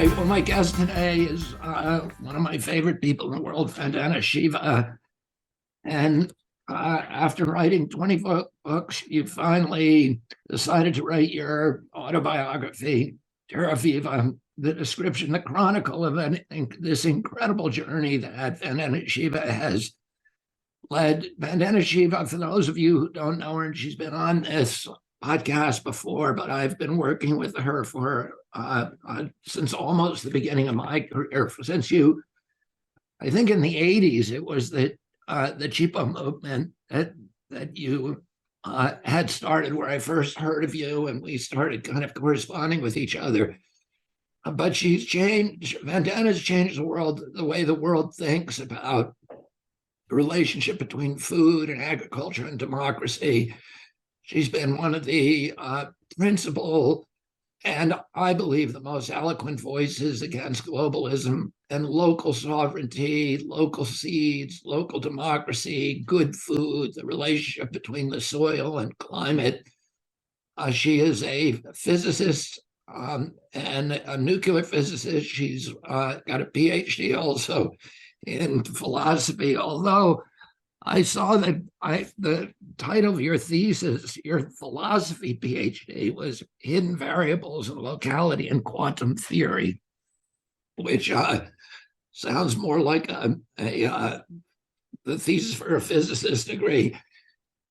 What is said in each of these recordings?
right. Well, my guest today is one of my favorite people in the world, Vandana Shiva. And after writing 20 books, you finally decided to write your autobiography, Terra, Viva, the description, the chronicle of this incredible journey that Vandana Shiva has led. Vandana Shiva, for those of you who don't know her, and she's been on this podcast before, but I've been working with her for since almost the beginning of my career. I think in the 80s, it was the Chipa movement that you had started, where I first heard of you, and we started kind of corresponding with each other. But she's changed. Vandana's changed the world, the way the world thinks about the relationship between food and agriculture and democracy. She's been one of the principal, and I believe the most eloquent voices against globalism and local sovereignty, local seeds, local democracy, good food, the relationship between the soil and climate. She is a physicist and a nuclear physicist. She's got a PhD also in philosophy, although I saw that the title of your thesis, your philosophy PhD, was Hidden Variables in Locality and Quantum Theory, which sounds more like the thesis for a physicist degree.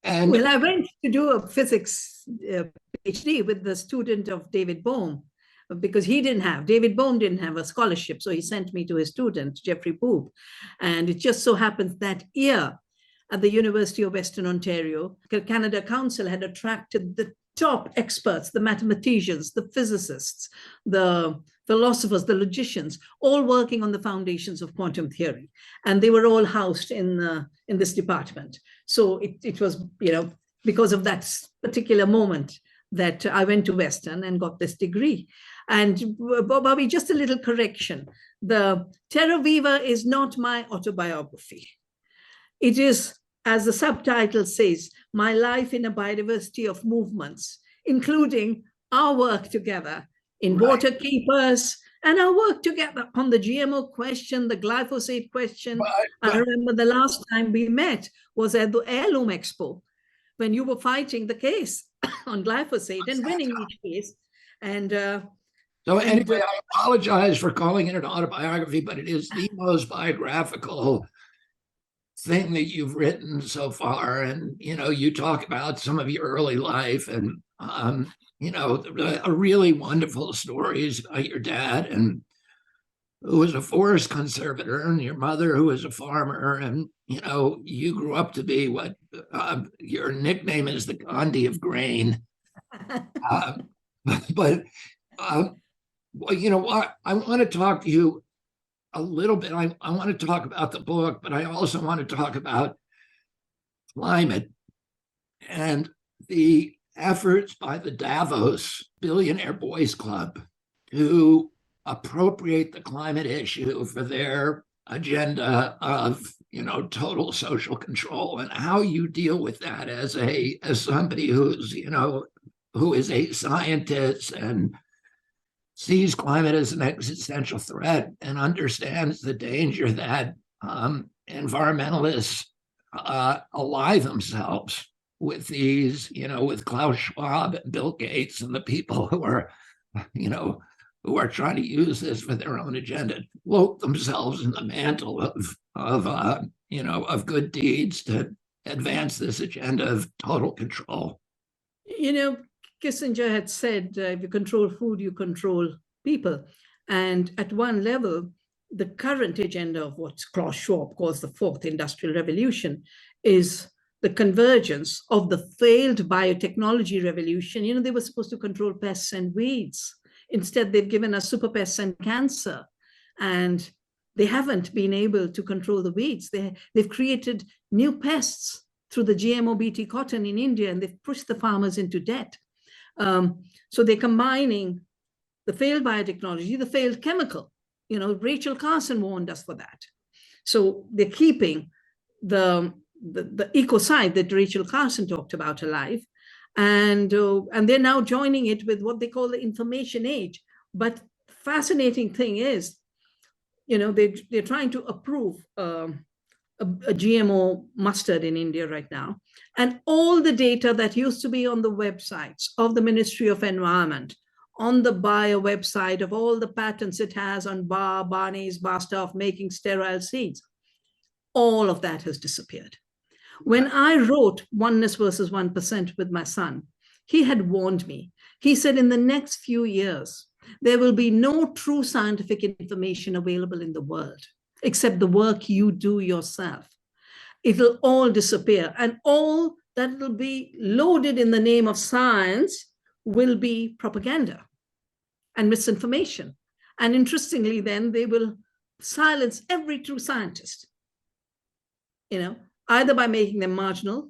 And well, I went to do a physics PhD with the student of David Bohm, because David Bohm didn't have a scholarship, so he sent me to his student, Jeffrey Poop. And it just so happens that year, at the University of Western Ontario, the Canada Council had attracted the top experts, the mathematicians, the physicists, the philosophers, the logicians, all working on the foundations of quantum theory. And they were all housed in this department. So it was, because of that particular moment that I went to Western and got this degree. And Bobby, just a little correction. The Terra Viva is not my autobiography. It is, as the subtitle says, my life in a biodiversity of movements, including our work together in Water Keepers and our work together on the GMO question, the glyphosate question. I remember the last time we met was at the Heirloom Expo, when you were fighting the case on glyphosate and winning each case. And so anyway, I apologize for calling it an autobiography, but it is the most biographical thing that you've written so far. And you talk about some of your early life, and a really wonderful stories about your dad, and who was a forest conservator, and your mother, who was a farmer, and you grew up to be what your nickname is, the Gandhi of grain. But what I want to talk to you a little bit. I want to talk about the book, but I also want to talk about climate and the efforts by the Davos Billionaire Boys Club to appropriate the climate issue for their agenda of total social control, and how you deal with that as somebody who is a scientist and sees climate as an existential threat and understands the danger that environmentalists ally themselves with these, with Klaus Schwab and Bill Gates and the people who are trying to use this for their own agenda, cloak themselves in the mantle of good deeds to advance this agenda of total control. Kissinger had said, if you control food, you control people. And at one level, the current agenda of what Klaus Schwab calls the fourth industrial revolution is the convergence of the failed biotechnology revolution. They were supposed to control pests and weeds. Instead, they've given us super pests and cancer. And they haven't been able to control the weeds. They've created new pests through the GMO BT cotton in India, and they've pushed the farmers into debt. So they're combining the failed biotechnology, the failed chemical. Rachel Carson warned us for that. So they're keeping the ecocide that Rachel Carson talked about alive, and they're now joining it with what they call the information age. But fascinating thing is, they're trying to approve a GMO mustard in India right now. And all the data that used to be on the websites of the Ministry of Environment, on the Bayer website, of all the patents it has on Barney's, Barstow making sterile seeds, all of that has disappeared. When I wrote Oneness versus 1% with my son, he had warned me. He said, in the next few years, there will be no true scientific information available in the world, except the work you do yourself. It'll all disappear. And all that will be loaded in the name of science will be propaganda and misinformation. And interestingly, then they will silence every true scientist, either by making them marginal.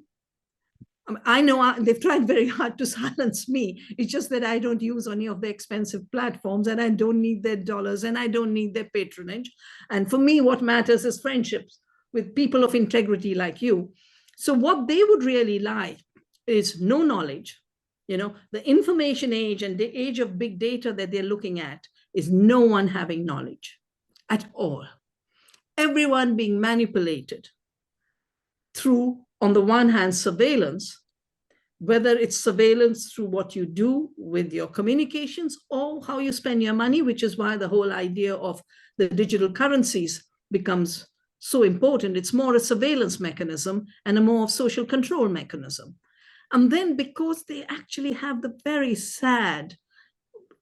I know they've tried very hard to silence me. It's just that I don't use any of the expensive platforms, and I don't need their dollars, and I don't need their patronage. And for me, what matters is friendships with people of integrity like you. So what they would really like is no knowledge. The information age and the age of big data that they're looking at is no one having knowledge at all. Everyone being manipulated through, on the one hand, surveillance, whether it's surveillance through what you do with your communications or how you spend your money, which is why the whole idea of the digital currencies becomes so important. It's more a surveillance mechanism and a more social control mechanism. And then because they actually have the very sad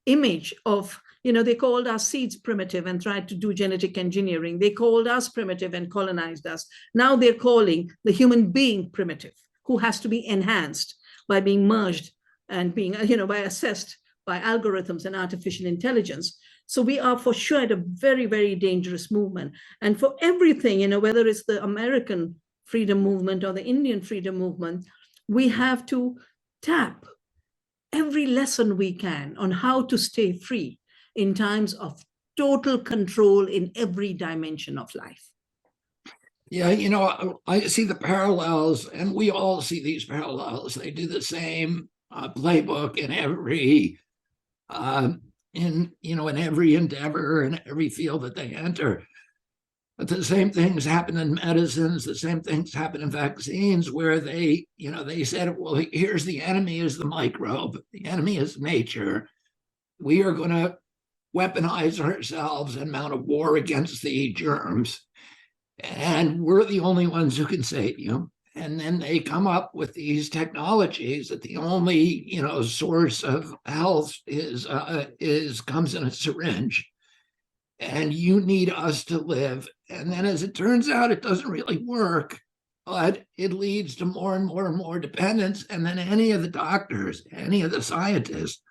image of, they called our seeds primitive and tried to do genetic engineering. They called us primitive and colonized us. Now they're calling the human being primitive, who has to be enhanced by being merged and being, by assessed by algorithms and artificial intelligence. So we are for sure at a very, very dangerous movement. And for everything, whether it's the American freedom movement or the Indian freedom movement, we have to tap every lesson we can on how to stay free in times of total control in every dimension of life. Yeah, I see the parallels, and we all see these parallels. They do the same playbook in every, in every endeavor and every field that they enter. But the same things happen in medicines. The same things happen in vaccines, where they said, well, here's the enemy is the microbe. The enemy is nature. We are going to weaponize ourselves and mount a war against the germs. And we're the only ones who can save you. And then they come up with these technologies that the only, source of health comes in a syringe. And you need us to live. And then as it turns out, it doesn't really work, but it leads to more and more and more dependence. And then any of the doctors, any of the scientists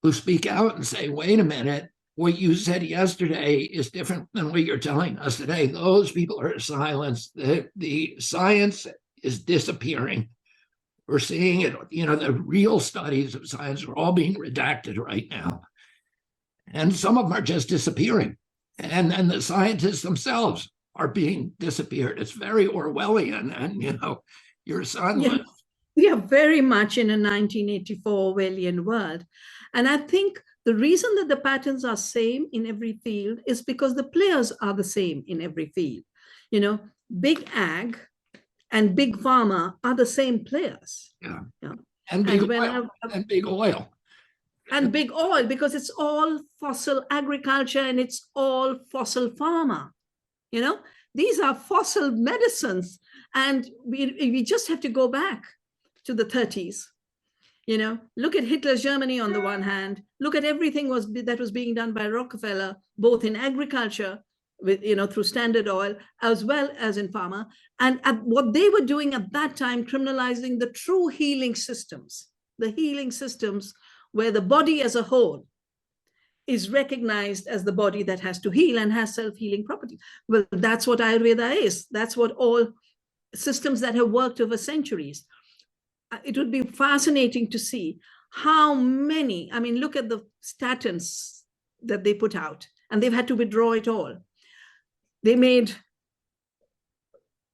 who speak out and say, wait a minute, what you said yesterday is different than what you're telling us today. Those people are silenced. The science is disappearing. We're seeing it, the real studies of science are all being redacted right now. And some of them are just disappearing. And then the scientists themselves are being disappeared. It's very Orwellian. And, your son was. We are very much in a 1984 Orwellian world. And I think the reason that the patterns are same in every field is because the players are the same in every field. Big ag and big pharma are the same players. Yeah. And big oil. And big oil, because it's all fossil agriculture and it's all fossil pharma. These are fossil medicines. And we just have to go back to the 30s. Look at Hitler's Germany on the one hand, look at everything that was being done by Rockefeller, both in agriculture, with through Standard Oil, as well as in pharma. And what they were doing at that time, criminalizing the true healing systems, where the body as a whole is recognized as the body that has to heal and has self-healing properties. Well, that's what Ayurveda is. That's what all systems that have worked over centuries. It would be fascinating to see how many, look at the statins that they put out, and they've had to withdraw it all. They made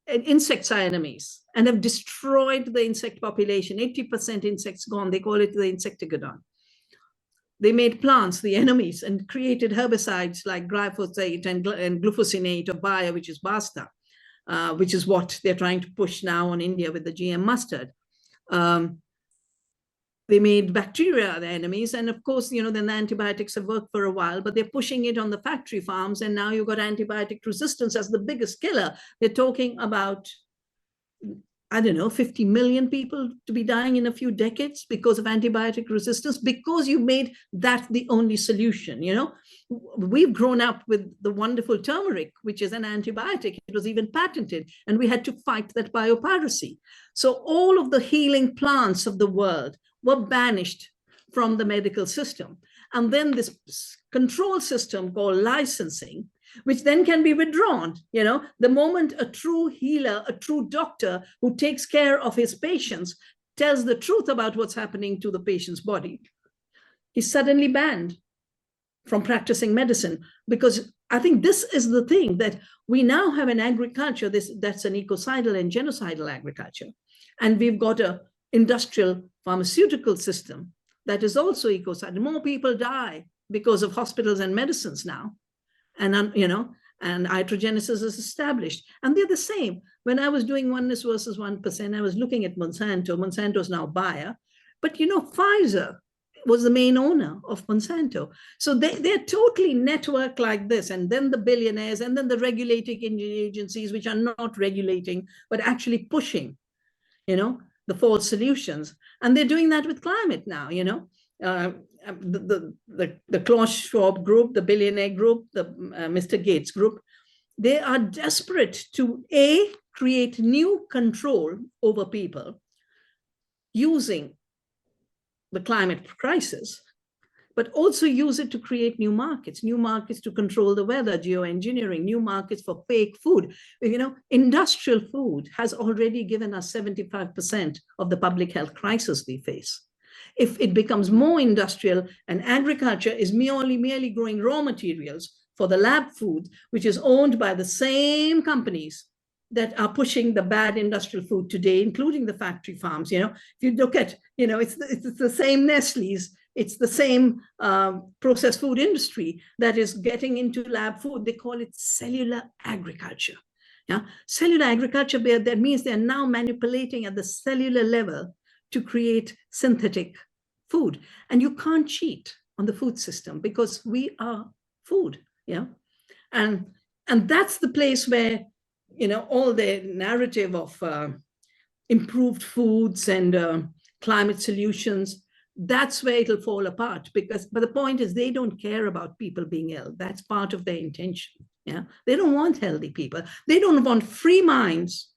insects are enemies and have destroyed the insect population. 80% insects gone. They call it the insectagodon. They made plants the enemies and created herbicides like glyphosate and glufosinate or Bayer, which is Basta, which is what they're trying to push now on India with the GM mustard. They made bacteria the enemies. And of course, then the antibiotics have worked for a while, but they're pushing it on the factory farms. And now you've got antibiotic resistance as the biggest killer. They're talking about, I don't know, 50 million people to be dying in a few decades because of antibiotic resistance, because you made that the only solution. We've grown up with the wonderful turmeric, which is an antibiotic. It was even patented, and we had to fight that biopiracy. So all of the healing plants of the world were banished from the medical system. And then this control system called licensing, which then can be withdrawn. The moment a true healer, a true doctor who takes care of his patients tells the truth about what's happening to the patient's body, he's suddenly banned from practicing medicine. Because I think this is the thing, that we now have an agriculture that's an ecocidal and genocidal agriculture. And we've got an industrial pharmaceutical system that is also ecocidal. More people die because of hospitals and medicines now. And iatrogenesis is established. And they're the same. When I was doing oneness versus 1%, I was looking at Monsanto. Monsanto is now Bayer. But, Pfizer was the main owner of Monsanto. So they're totally networked like this. And then the billionaires, and then the regulating agencies, which are not regulating, but actually pushing, the false solutions. And they're doing that with climate now, the Klaus Schwab group, the billionaire group, the Mr. Gates group, they are desperate to create new control over people using the climate crisis, but also use it to create new markets to control the weather, geoengineering, new markets for fake food. Industrial food has already given us 75% of the public health crisis we face. If it becomes more industrial and agriculture is merely growing raw materials for the lab food, which is owned by the same companies that are pushing the bad industrial food today, including the factory farms. If you look at, it's the same Nestle's, it's the same processed food industry that is getting into lab food. They call it cellular agriculture. Yeah, cellular agriculture, that means they're now manipulating at the cellular level to create synthetic food. And you can't cheat on the food system because we are food. Yeah. And that's the place where, all the narrative of improved foods and climate solutions, that's where it'll fall apart. But the point is, they don't care about people being ill. That's part of their intention. Yeah. They don't want healthy people. They don't want free minds,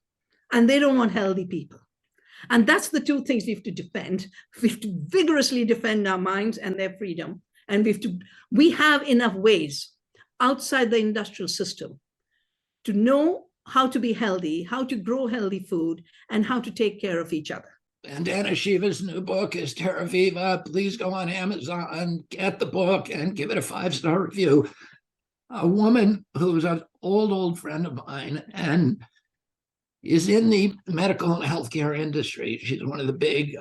and they don't want healthy people. And that's the two things we have to defend. We have to vigorously defend our minds and their freedom. And we have enough ways outside the industrial system to know how to be healthy, how to grow healthy food, and how to take care of each other. Vandana Shiva's new book is Terra, Viva. Please go on Amazon, get the book, and give it a 5-star review. A woman who's an old friend of mine and is in the medical and healthcare industry. She's one of the big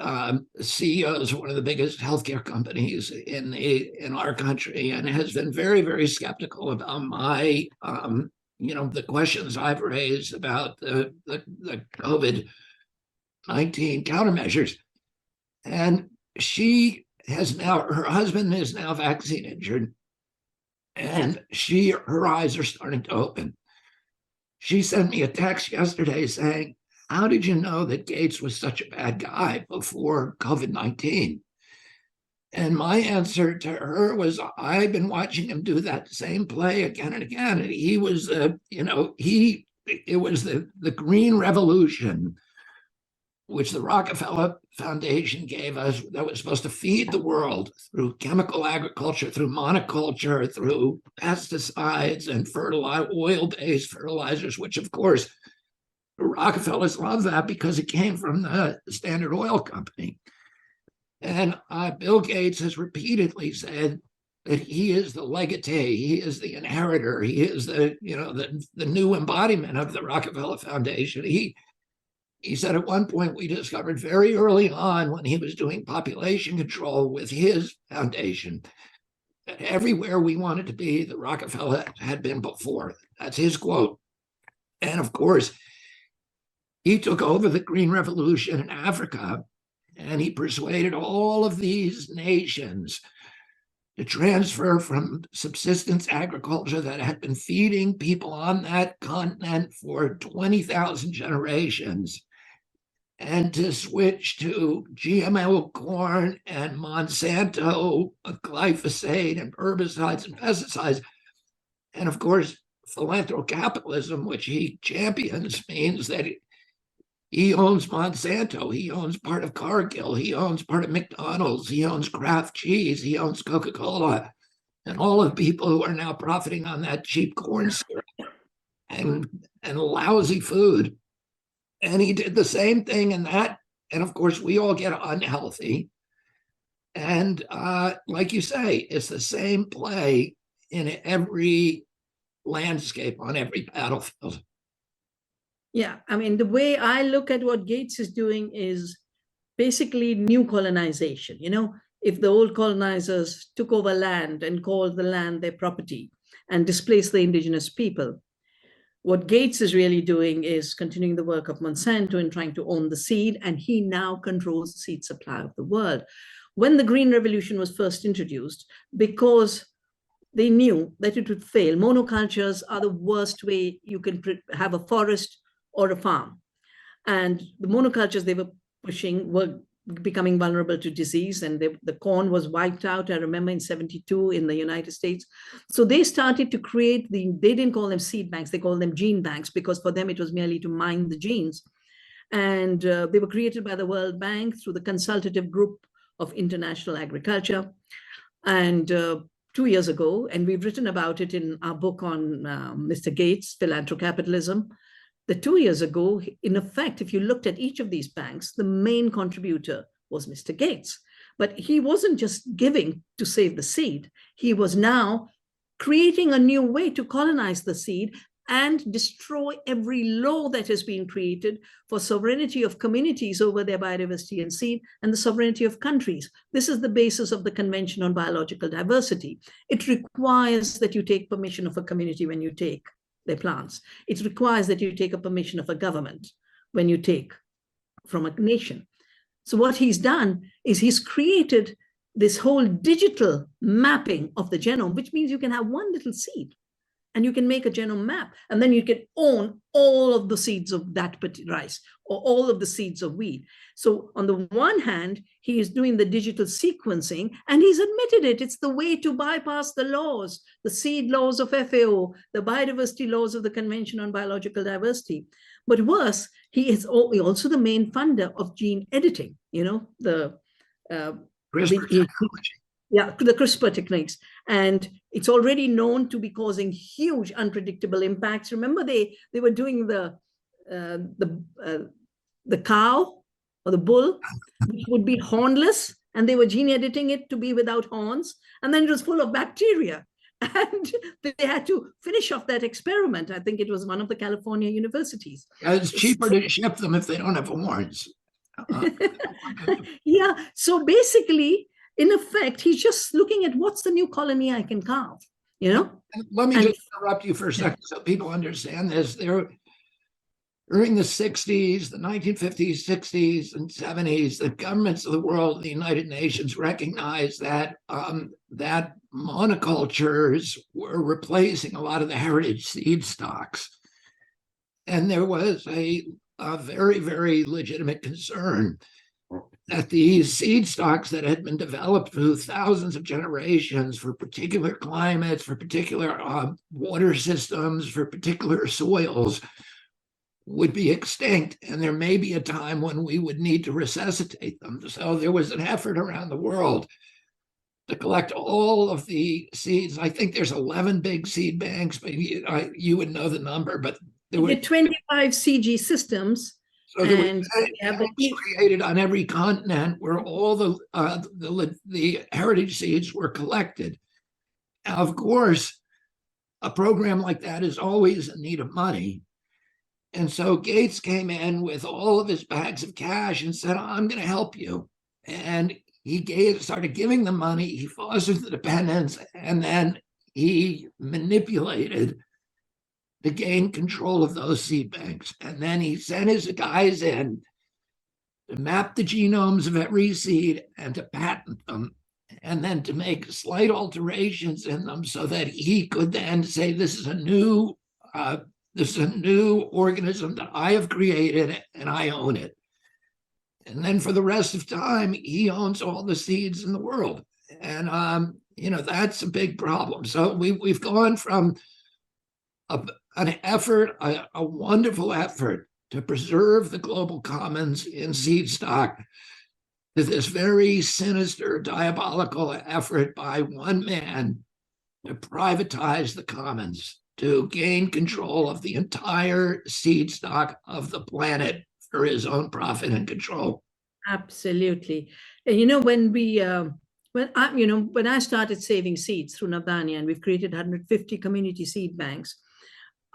CEOs of one of the biggest healthcare companies in our country, and has been very, very skeptical about my, the questions I've raised about the COVID-19 countermeasures. And her husband is now vaccine injured, and her eyes are starting to open. She sent me a text yesterday saying, how did you know that Gates was such a bad guy before COVID-19? And my answer to her was, I've been watching him do that same play again and again. And he was, it was the green revolution, which the Rockefeller Foundation gave us, that was supposed to feed the world through chemical agriculture, through monoculture, through pesticides and oil-based fertilizers, which of course the Rockefellers love that because it came from the Standard Oil Company. And Bill Gates has repeatedly said that he is the legatee, he is the inheritor, he is the new embodiment of the Rockefeller Foundation. he said at one point we discovered very early on when he was doing population control with his foundation that everywhere we wanted to be, the Rockefeller had been before. That's his quote. And of course, he took over the Green Revolution in Africa, and he persuaded all of these nations to transfer from subsistence agriculture that had been feeding people on that continent for 20,000 generations and to switch to GMO corn and Monsanto glyphosate and herbicides and pesticides. And of course, Philanthro-capitalism, which he champions, means that he owns Monsanto, he owns part of Cargill, he owns part of McDonald's, he owns Kraft cheese, he owns Coca-Cola, and all of the people who are now profiting on that cheap corn syrup and lousy food. And he did the same thing in that. And of course, we all get unhealthy. And like you say, it's the same play in every landscape, on every battlefield. Yeah, I mean, the way I look at what Gates is doing is basically new colonization. You know, if the old colonizers took over land and called the land their property and displaced the indigenous people, what Gates is really doing is continuing the work of Monsanto and trying to own the seed, and he now controls the seed supply of the world. When the Green Revolution was first introduced, because they knew that it would fail, monocultures are the worst way you can have a forest or a farm. And the monocultures they were pushing were becoming vulnerable to disease, and the corn was wiped out, I remember, in 72 in the United States. So they started to create they didn't call them seed banks, they called them gene banks, because for them it was merely to mine the genes. And they were created by the World Bank through the Consultative Group of International Agriculture. And 2 years ago, and we've written about it in our book on Mr. Gates, Philanthro-capitalism, that 2 years ago, in effect, if you looked at each of these banks, the main contributor was Mr. Gates. But he wasn't just giving to save the seed. He was now creating a new way to colonize the seed and destroy every law that has been created for sovereignty of communities over their biodiversity and seed, and the sovereignty of countries. This is the basis of the Convention on Biological Diversity. It requires that you take permission of a community when you take their plants. It requires that you take a permission of a government when you take from a nation. So what he's done is he's created this whole digital mapping of the genome, which means you can have one little seed and you can make a genome map, and then you can own all of the seeds of that rice or all of the seeds of wheat. So on the one hand, he is doing the digital sequencing, and he's admitted it. It's the way to bypass the laws, the seed laws of FAO, the biodiversity laws of the Convention on Biological Diversity. But worse, he is also the main funder of gene editing, you know, the CRISPR techniques. And it's already known to be causing huge unpredictable impacts. Remember, they were doing the cow or the bull, which would be hornless, and they were gene editing it to be without horns, and then it was full of bacteria. And they had to finish off that experiment. I think it was one of the California universities. It's cheaper to ship them if they don't have horns. Yeah, so basically, in effect, he's just looking at what's the new colony I can carve, you know? Let me just interrupt you for a second so people understand this. During the 60s, the 1950s, 60s, and 70s, the governments of the world, the United Nations, recognized that that monocultures were replacing a lot of the heritage seed stocks. And there was a very, very legitimate concern that these seed stocks that had been developed through thousands of generations for particular climates, for particular water systems, for particular soils, would be extinct, and there may be a time when we would need to resuscitate them. So there was an effort around the world to collect all of the seeds. I think there's 11 big seed banks, but you would know the number, but there were 25 CG systems. So there were banks created on every continent where all the heritage seeds were collected. Now, of course, a program like that is always in need of money. And so Gates came in with all of his bags of cash and said, I'm going to help you. And he started giving them money. He fostered the dependents, and then he manipulated to gain control of those seed banks. And then he sent his guys in to map the genomes of every seed and to patent them, and then to make slight alterations in them so that he could then say, this is a new organism that I have created and I own it. And then for the rest of time, he owns all the seeds in the world. And, that's a big problem. So we've gone from an effort, a wonderful effort to preserve the global commons in seed stock, to this very sinister, diabolical effort by one man to privatize the commons, to gain control of the entire seed stock of the planet for his own profit and control. Absolutely. When I started saving seeds through Navdanya, and we've created 150 community seed banks,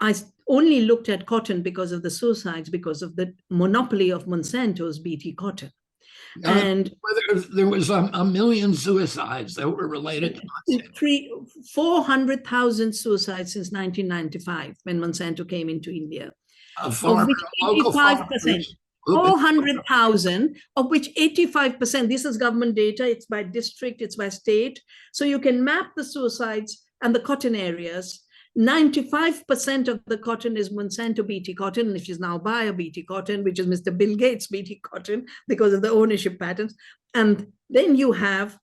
I only looked at cotton because of the suicides, because of the monopoly of Monsanto's BT cotton. And there was a million suicides that were related to 400,000 suicides since 1995, when Monsanto came into India. Of which 85%, 400,000, of which 85%, this is government data, it's by district, it's by state. So you can map the suicides and the cotton areas. 95% of the cotton is Monsanto BT cotton, which is now Bayer BT cotton, which is Mr. Bill Gates BT cotton because of the ownership patterns. And then you have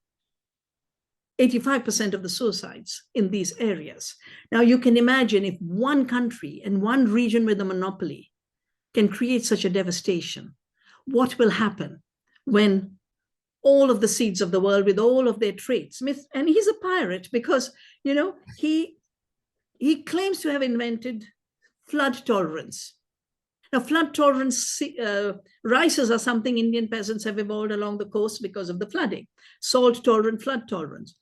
85% of the suicides in these areas. Now you can imagine if one country and one region with a monopoly can create such a devastation, what will happen when all of the seeds of the world with all of their traits, and he's a pirate because, he claims to have invented flood tolerance. Now, flood tolerance rices are something Indian peasants have evolved along the coast because of the flooding. Salt tolerant, flood tolerance.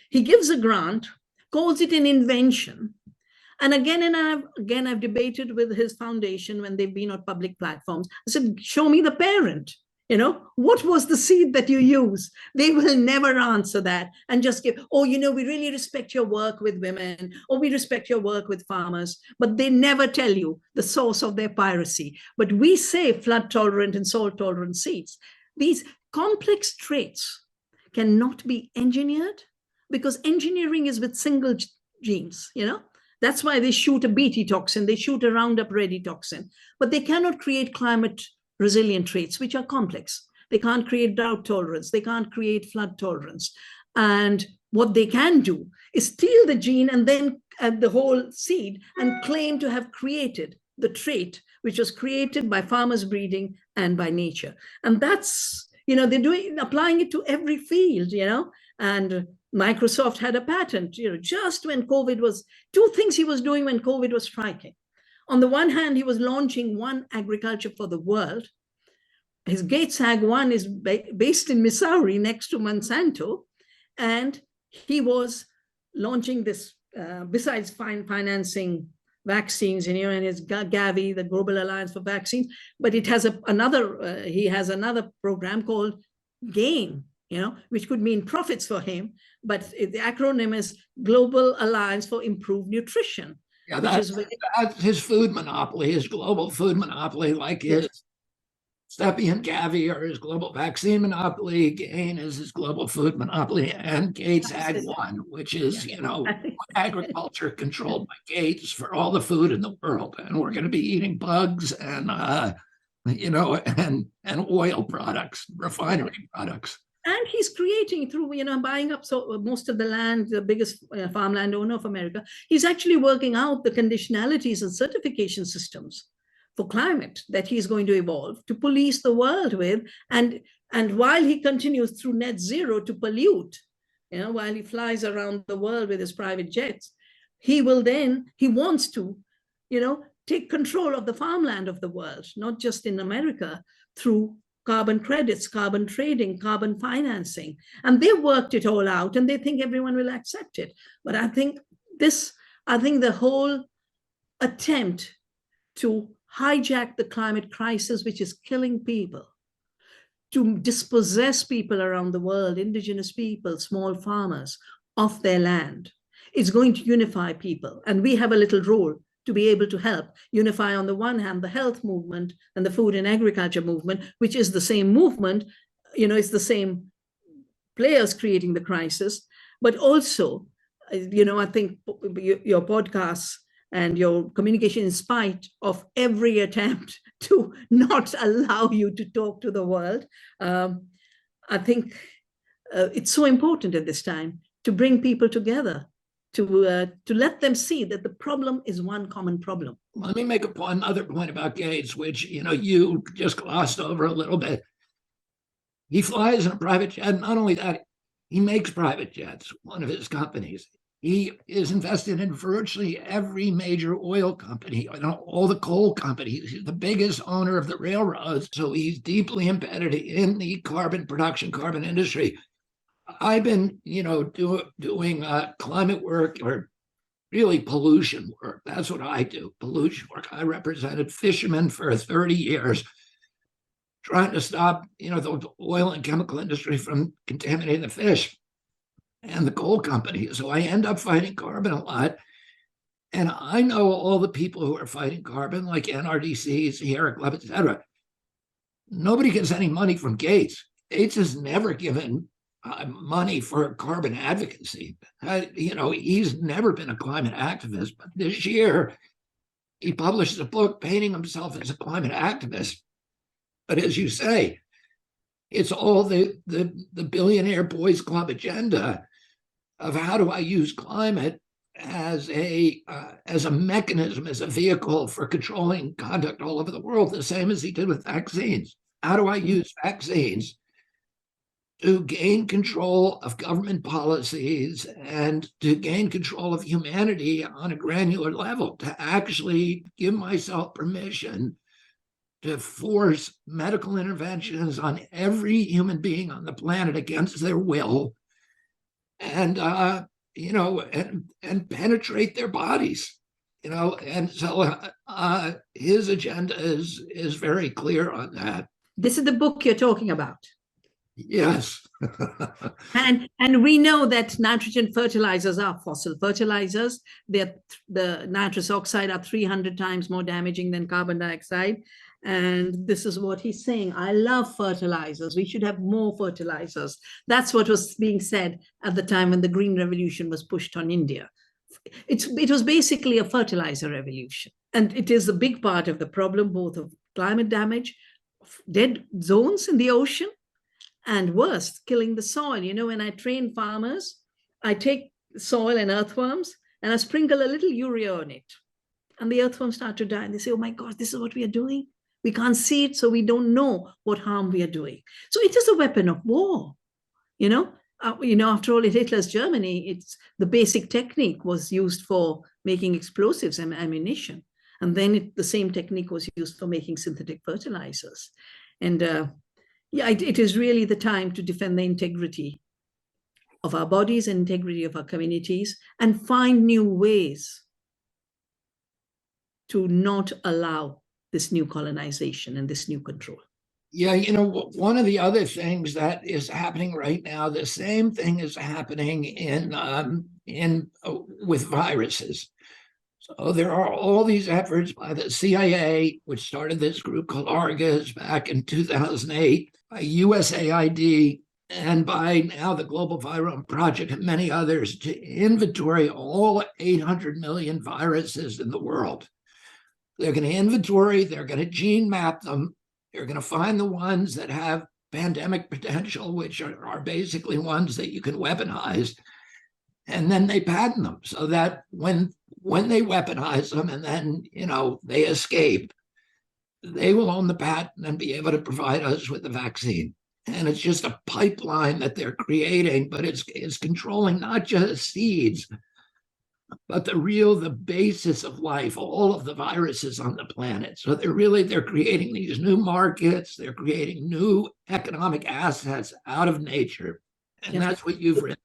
He gives a grant, calls it an invention. And I've debated with his foundation when they've been on public platforms. I said, show me the parent. What was the seed that you use? They will never answer that and just give, we really respect your work with women, or we respect your work with farmers, but they never tell you the source of their piracy. But we say flood tolerant and salt tolerant seeds. These complex traits cannot be engineered because engineering is with single genes, That's why they shoot a BT toxin, they shoot a Roundup Ready toxin, but they cannot create climate resilient traits, which are complex. They can't create drought tolerance. They can't create flood tolerance. And what they can do is steal the gene and then the whole seed and claim to have created the trait, which was created by farmers breeding and by nature. And that's, they're applying it to every field, and Microsoft had a patent, just when COVID was, two things he was doing when COVID was striking. On the one hand, he was launching One Agriculture for the World. His Gates Ag One is based in Missouri next to Monsanto. And he was launching this, besides financing vaccines, and his Gavi, the Global Alliance for Vaccines, but it has he has another program called GAIN, which could mean profits for him, but the acronym is Global Alliance for Improved Nutrition. Yeah, that's his food monopoly, his global food monopoly, like his Stepi and Gavi are his global vaccine monopoly. GAIN is his global food monopoly, and Gates Ag One, which is, agriculture controlled by Gates for all the food in the world. And we're going to be eating bugs and, and oil products, refinery products. And he's creating through, buying up most of the land, the biggest farmland owner of America. He's actually working out the conditionalities and certification systems for climate that he's going to evolve to police the world with. And while he continues through net zero to pollute, while he flies around the world with his private jets, he wants to, take control of the farmland of the world, not just in America, through carbon credits, carbon trading, carbon financing. And they worked it all out and they think everyone will accept it. But I think the whole attempt to hijack the climate crisis, which is killing people, to dispossess people around the world, indigenous people, small farmers, of their land. It's going to unify people. And we have a little role to be able to help unify, on the one hand, the health movement and the food and agriculture movement, which is the same movement, it's the same players creating the crisis, but also, I think your podcasts and your communication, in spite of every attempt to not allow you to talk to the world, I think it's so important at this time to bring people together, to let them see that the problem is one common problem. Let me make another point about Gates, which you just glossed over a little bit. He flies in a private jet. Not only that, he makes private jets, one of his companies. He is invested in virtually every major oil company, all the coal companies. He's the biggest owner of the railroads, so he's deeply embedded in the carbon production, carbon industry. I've been, doing climate work, or really pollution work. That's what I do, pollution work. I represented fishermen for 30 years, trying to stop, the oil and chemical industry from contaminating the fish and the coal companies. So I end up fighting carbon a lot. And I know all the people who are fighting carbon, like NRDC, Sierra Club, et cetera. Nobody gets any money from Gates. Gates has never given money for carbon advocacy. He's never been a climate activist. But this year, he published a book painting himself as a climate activist. But as you say, it's all the billionaire boys club agenda of how do I use climate as a mechanism, as a vehicle for controlling conduct all over the world, the same as he did with vaccines. How do I use vaccines to gain control of government policies and to gain control of humanity on a granular level, to actually give myself permission to force medical interventions on every human being on the planet against their will, and and penetrate their bodies, and so his agenda is very clear on that. This is the book you're talking about. Yes. and we know that nitrogen fertilizers are fossil fertilizers. The nitrous oxide are 300 times more damaging than carbon dioxide. And this is what he's saying. I love fertilizers. We should have more fertilizers. That's what was being said at the time when the Green Revolution was pushed on India. It was basically a fertilizer revolution. And it is a big part of the problem, both of climate damage, dead zones in the ocean, and worse, killing the soil. When I train farmers, I take soil and earthworms and I sprinkle a little urea on it. And the earthworms start to die. And they say, oh my God, this is what we are doing. We can't see it, so we don't know what harm we are doing. So it is a weapon of war. After all, in Hitler's Germany, the basic technique was used for making explosives and ammunition. And then the same technique was used for making synthetic fertilizers. And it is really the time to defend the integrity of our bodies and integrity of our communities, and find new ways to not allow this new colonization and this new control. Yeah, one of the other things that is happening right now, the same thing is happening with viruses. So there are all these efforts by the CIA, which started this group called Argus back in 2008, by USAID, and by now the Global Virome Project and many others, to inventory all 800 million viruses in the world. They're going to inventory, they're going to gene map them, they're going to find the ones that have pandemic potential, which are basically ones that you can weaponize, and then they patent them so that when they weaponize them and then they escape, they will own the patent and be able to provide us with the vaccine. And it's just a pipeline that they're creating, but it's controlling not just seeds, but the basis of life, all of the viruses on the planet. So they're creating these new markets, they're creating new economic assets out of nature. And that's what you've written.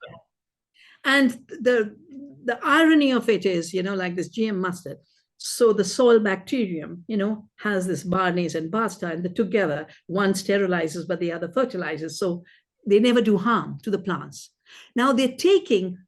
And the irony of it is, like this GM mustard, So the soil bacterium, has this Barnase and Basta, and together one sterilizes, but the other fertilizes. So they never do harm to the plants. Now they're taking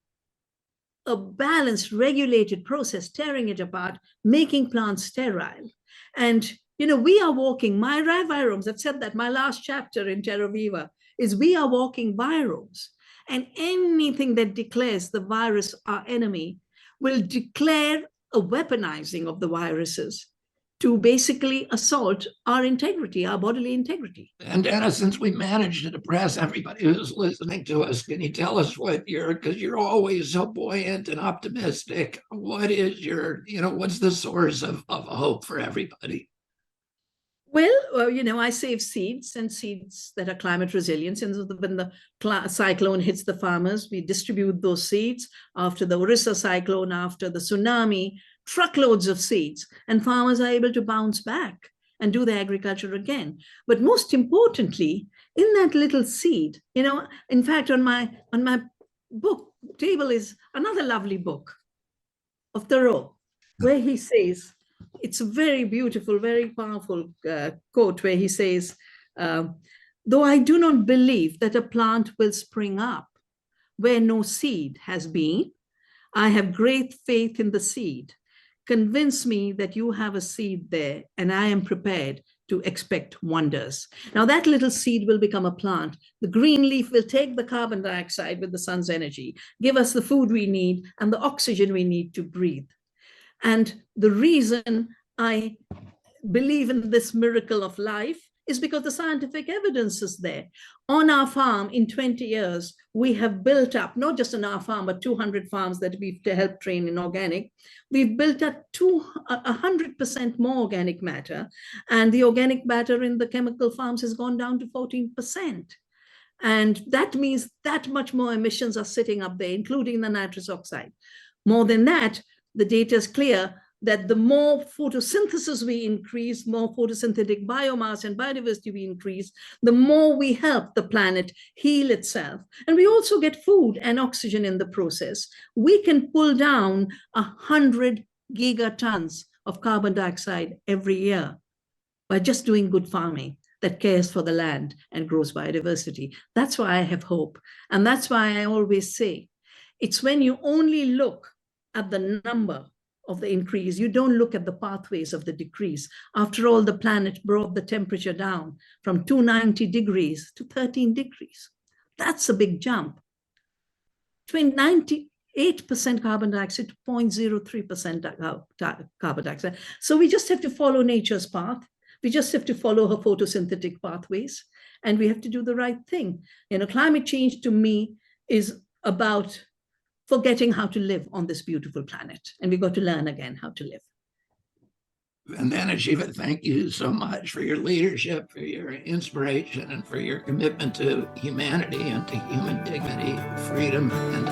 a balanced, regulated process, tearing it apart, making plants sterile. And, we are walking, my virums, I've said that my last chapter in Terra Viva is we are walking virums. And anything that declares the virus our enemy will declare a weaponizing of the viruses to basically assault our integrity, our bodily integrity. And Anna, since we managed to depress everybody who's listening to us, can you tell us because you're always so buoyant and optimistic, what is what's the source of hope for everybody? Well, I save seeds and seeds that are climate resilient. And when the cyclone hits the farmers, we distribute those seeds. After the Orissa cyclone, after the tsunami, truckloads of seeds, and farmers are able to bounce back and do the agriculture again. But most importantly, in that little seed, in fact, on my book table is another lovely book of Thoreau, where he says, it's a very beautiful, very powerful quote where he says, though I do not believe that a plant will spring up where no seed has been, I have great faith in the seed. Convince me that you have a seed there, and I am prepared to expect wonders. Now that little seed will become a plant. The green leaf will take the carbon dioxide with the sun's energy, give us the food we need and the oxygen we need to breathe. And the reason I believe in this miracle of life is because the scientific evidence is there. On our farm, in 20 years, we have built up, not just on our farm, but 200 farms that we've helped train in organic. We've built up 100% more organic matter. And the organic matter in the chemical farms has gone down to 14%. And that means that much more emissions are sitting up there, including the nitrous oxide. More than that, the data is clear that the more photosynthesis we increase, more photosynthetic biomass and biodiversity we increase, the more we help the planet heal itself. And we also get food and oxygen in the process. We can pull down 100 gigatons of carbon dioxide every year by just doing good farming that cares for the land and grows biodiversity. That's why I have hope. And that's why I always say, it's when you only look at the number of the increase, you don't look at the pathways of the decrease. After all, the planet brought the temperature down from 290 degrees to 13 degrees. That's a big jump. 98% carbon dioxide to 0.03% carbon dioxide. So we just have to follow nature's path. We just have to follow her photosynthetic pathways, and we have to do the right thing. Climate change to me is about forgetting how to live on this beautiful planet. And we've got to learn again how to live. Vandana Shiva, thank you so much for your leadership, for your inspiration, and for your commitment to humanity and to human dignity, freedom, and